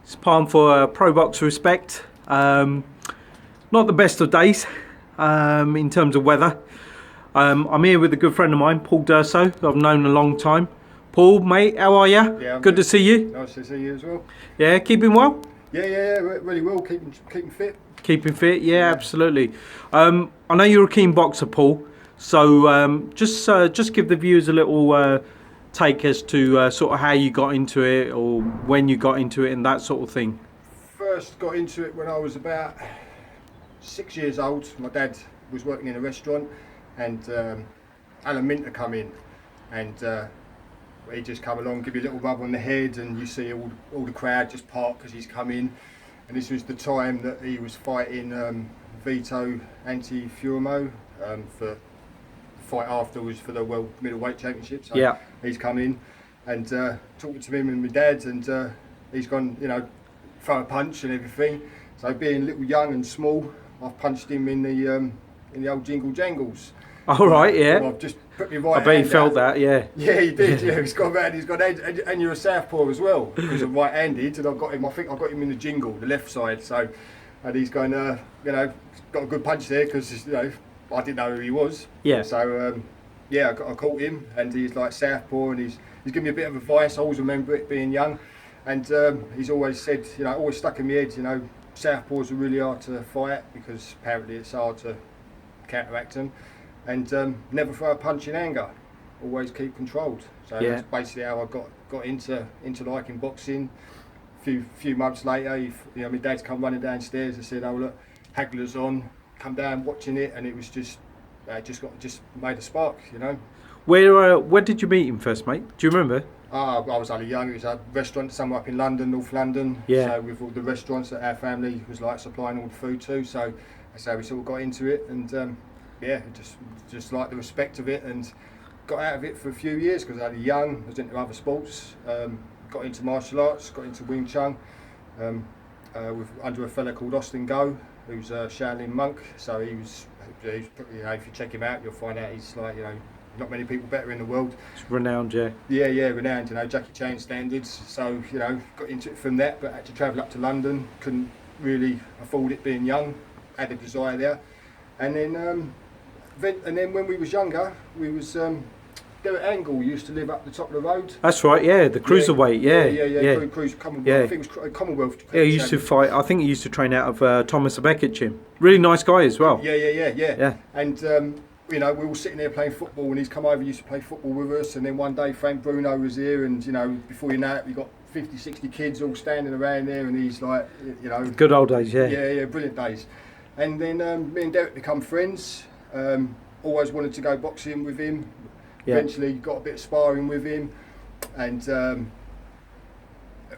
It's time for ProBox Respect. Not the best of days in terms of weather. I'm here with a good friend of mine, Paul Durso, who I've known a long time. Paul, mate, how are you? Yeah, good to see you. Nice to see you as well. Yeah, keeping well? Yeah, really well, keeping fit. Keeping fit, yeah, absolutely. I know you're a keen boxer, Paul, so just give the viewers a little take as to sort of how you got into it or when you got into it and that sort of thing. First got into it when I was about 6 years old. My dad was working in a restaurant and Alan Minter come in and he just come along, give you a little rub on the head, and you see all the crowd just part because he's come in. And this was the time that he was fighting Vito Anti-Furmo for the fight after was for the World Middleweight Championship. So yeah. He's come in and talking to him and my dad, and he's gone, throw a punch and everything. So being little young and small, I've punched him in the old jingle jangles. All right, yeah. I've just put my right I bet hand you felt out. that, yeah. Yeah, he did. Yeah, he's gone round. He's gone, and you're a southpaw as well because I'm right-handed, and I've got him. I think I got him in the jingle, the left side. So, and he's going, got a good punch there because I didn't know who he was. Yeah. So, I caught him, and he's like southpaw, and he's given me a bit of advice. I always remember it being young, and he's always said, always stuck in my head, southpaws are really hard to fight because apparently it's hard to counteract them. And never throw a punch in anger, always keep controlled. So that's basically how I got into liking boxing. Few months later, my dad's come running downstairs and said, "Oh look, Hagler's on, come down watching it," and it was just made a spark, Where did you meet him first, mate? Do you remember? I was only young. It was a restaurant somewhere up in London, North London. Yeah. So with all the restaurants that our family was like supplying all the food to, so that's how we sort of got into it, and just like the respect of it, and got out of it for a few years because I was young. I was into other sports. Got into martial arts. Got into Wing Chun under a fella called Austin Go, who's a Shaolin monk. So he's if you check him out, you'll find out he's like not many people better in the world. It's renowned, yeah. Yeah, renowned. Jackie Chan standards. So got into it from that, but had to travel up to London. Couldn't really afford it being young. Had a desire there, and then when we was younger, we was Derek Angle used to live up the top of the road. That's right, yeah, the cruiserweight, yeah. Commonwealth. Yeah. I think it was Commonwealth. Yeah, he used to fight. I think he used to train out of Thomas Beckett gym. Really nice guy as well. Yeah. And we were all sitting there playing football, and he's come over, used to play football with us, and then one day Frank Bruno was here, and before you know it, we got 50, 60 kids all standing around there, and he's like, Good old days, yeah. Yeah, brilliant days. And then me and Derek become friends. Always wanted to go boxing with him. Yeah. Eventually got a bit of sparring with him, and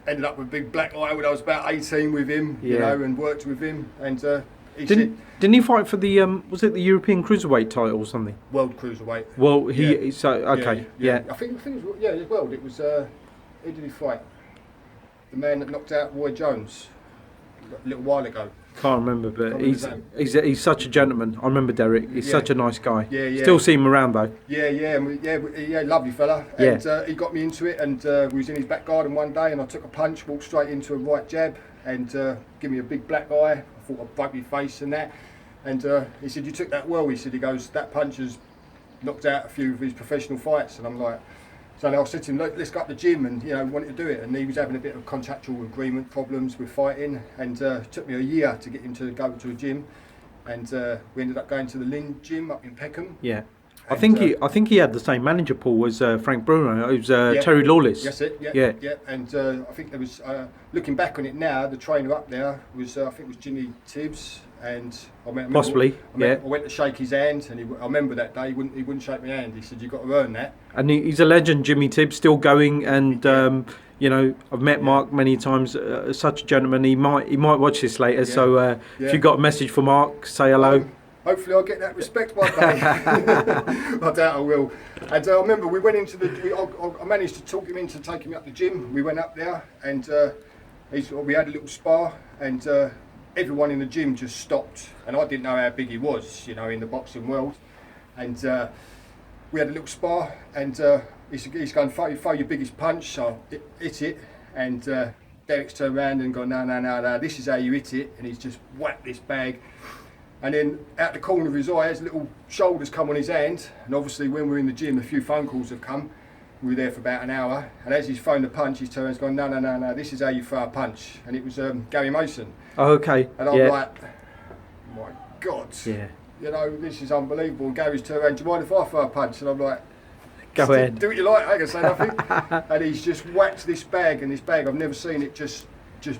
ended up with a big black eye when I was about 18 with him, and worked with him. And didn't he fight for the was it the European Cruiserweight title or something? World Cruiserweight. Well, yeah. I think it was world. It was who did he fight? The man that knocked out Roy Jones a little while ago. Can't remember, but he's such a gentleman. I remember Derek. He's such a nice guy. Yeah. Still see him around though. Yeah, lovely fella. Yeah. And he got me into it, and we was in his back garden one day, and I took a punch, walked straight into a right jab, and give me a big black eye. I thought I'd broke my face and that. And he said, "You took that well." He said, "He goes, that punch has knocked out a few of his professional fights." And I'm like. So I said to him, "Look, let's go up the gym," and wanted to do it. And he was having a bit of contractual agreement problems with fighting, and it took me a year to get him to go to a gym. And we ended up going to the Lynn gym up in Peckham. Yeah, I think he had the same manager, Paul, as Frank Bruno. It was Terry Lawless. That's it. Yeah. And I think there was looking back on it now, the trainer up there was I think it was Jimmy Tibbs. And I went to shake his hand, and I remember that day he wouldn't shake my hand. He said, "You've got to earn that." And he's a legend, Jimmy Tibbs, still going. And I've met Mark many times. Such a gentleman. He might watch this later. So if you've got a message for Mark, say hello. Hopefully I'll get that respect one day. I doubt I will. And I remember we went into I managed to talk him into taking me up the gym. We went up there, and we had a little spar, and everyone in the gym just stopped, and I didn't know how big he was, in the boxing world. And we had a little spar, and he's going, throw your biggest punch. So I hit it, and Derek's turned around and gone, no, this is how you hit it, and he's just whacked this bag. And then out the corner of his eye, his little shoulders come on his hand, and obviously when we're in the gym, a few phone calls have come. We were there for about an hour, and as he's thrown the punch, he's turned and gone, no, this is how you throw a punch. And it was Gary Mason. Oh, okay. And I'm like, my God, yeah, you know, this is unbelievable. And Gary's turned around, do you mind if I throw a punch? And I'm like, go ahead. Do what you like, I can say nothing. And he's just whacked this bag, and this bag, I've never seen it just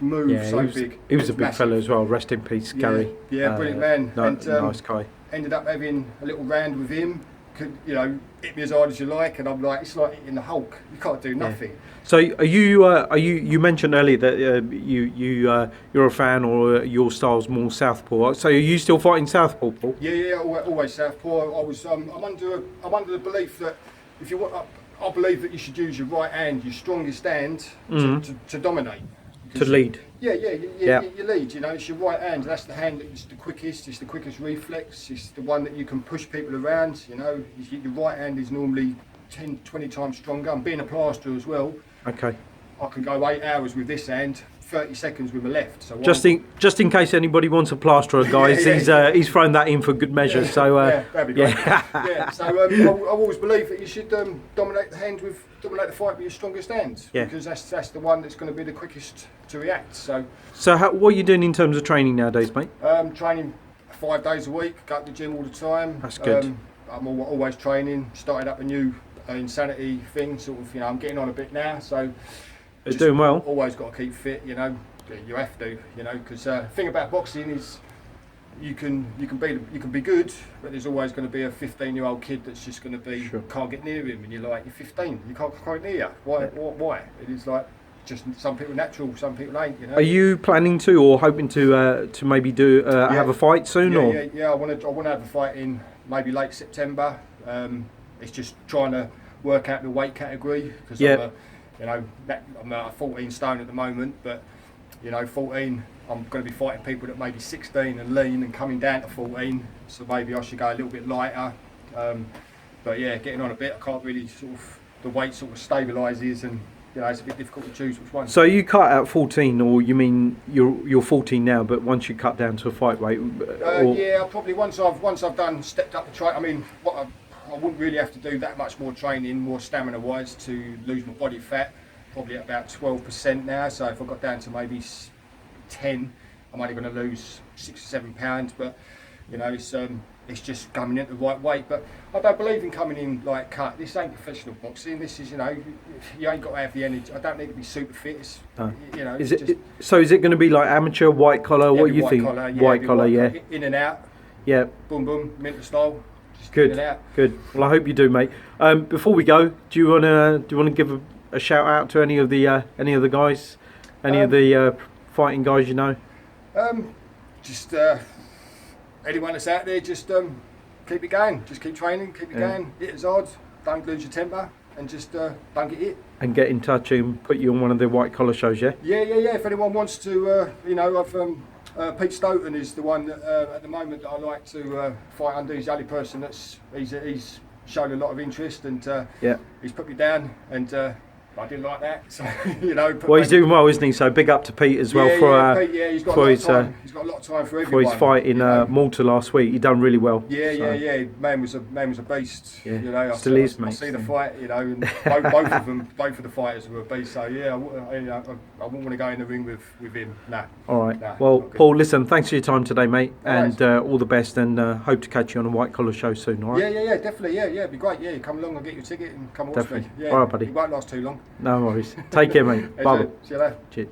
move big. He was a big fella as well, rest in peace, Gary. Yeah, brilliant man. And nice guy. Ended up having a little round with him. Could, you know, hit me as hard as you like, and I'm like, it's like hitting the Hulk. You can't do nothing. Yeah. So are you? You mentioned earlier that you're a fan, or your style's more southpaw. So are you still fighting southpaw, Paul? Yeah, always southpaw. I was. I'm under the belief that if you want, I believe that you should use your right hand, your strongest hand, to dominate. To lead. Yeah. You lead. You know, it's your right hand. That's the hand that's the quickest. It's the quickest reflex. It's the one that you can push people around. You know, your right hand is normally 10, 20 times stronger. And being a plasterer as well. Okay. I can go 8 hours with this hand, 30 seconds with my left. So just in case anybody wants a plasterer, guys, he's thrown that in for good measure. Yeah, so that'd be great. Yeah. So I always believe that you should dominate the fight with your strongest hand. Yeah. Because that's the one that's going to be the quickest to react. So what are you doing in terms of training nowadays, mate? Training 5 days a week. Go to the gym all the time. That's good. I'm always training. Started up a new insanity thing. Sort of, you know, I'm getting on a bit now. So. It's doing well. Always got to keep fit, you know. You have to, you know, because the thing about boxing is you can be good, but there's always going to be a 15-year-old kid that's just going to be can't get near him, and you're like, you're 15, you can't get near you. Why? It is like just some people natural, some people ain't. You know. Are you planning to or hoping to maybe do have a fight soon? Yeah. I want to have a fight in maybe late September. It's just trying to work out the weight category because I'm 14 stone at the moment, but you know, 14, I'm going to be fighting people that may be 16 and lean and coming down to 14, so maybe I should go a little bit lighter. But yeah, getting on a bit, I can't really the weight sort of stabilises, and you know, it's a bit difficult to choose which one. So you cut at 14, or you mean you're 14 now, but once you cut down to a fight weight? Yeah, probably once I've stepped up the train. I mean, I wouldn't really have to do that much more training, more stamina-wise, to lose my body fat. Probably at about 12% now. So if I got down to maybe 10, I'm only going to lose 6 or 7 pounds. But you know, it's just coming in at the right weight. But I don't believe in coming in like cut. This ain't professional boxing. This is, you know, you ain't got to have the energy. I don't need to be super fit. It's, you know. Is it going to be like amateur, white collar? What do you think? White collar, yeah. In and out. Yeah. Boom, boom, mental style. Good. Well, I hope you do, mate. Before we go, do you want to give a shout out to any of the guys, any of the fighting guys you know? Just anyone that's out there, just keep it going. Just keep training, keep it going. Hit as hard. Don't lose your temper, and just don't get hit. And get in touch and put you on one of the white collar shows, yeah. Yeah. If anyone wants to, you know, I've Pete Stoughton is the one that, at the moment that I like to fight under. He's the only person he's shown a lot of interest, and he's put me down, and I didn't like that. So you know. Well, he's doing well, isn't he? So big up to Pete as well Pete, he's got a lot of time. He's got a lot of time for everyone. For his fight in Malta last week, he done really well. Yeah. Man was a beast. Yeah. You know, Still is, mate. I see the fight. You know, and both of the fighters were a beast. So yeah, I wouldn't want to go in the ring with him. Nah. All right. Well, Paul, listen, thanks for your time today, mate, and all the best, and hope to catch you on a white collar show soon. All right. Yeah, definitely. Yeah, it'd be great. Yeah, you come along, I'll get you a ticket and come watch me. Yeah. All right, buddy. It won't last too long. No worries. Take care, mate. Bye. See you later. Cheers.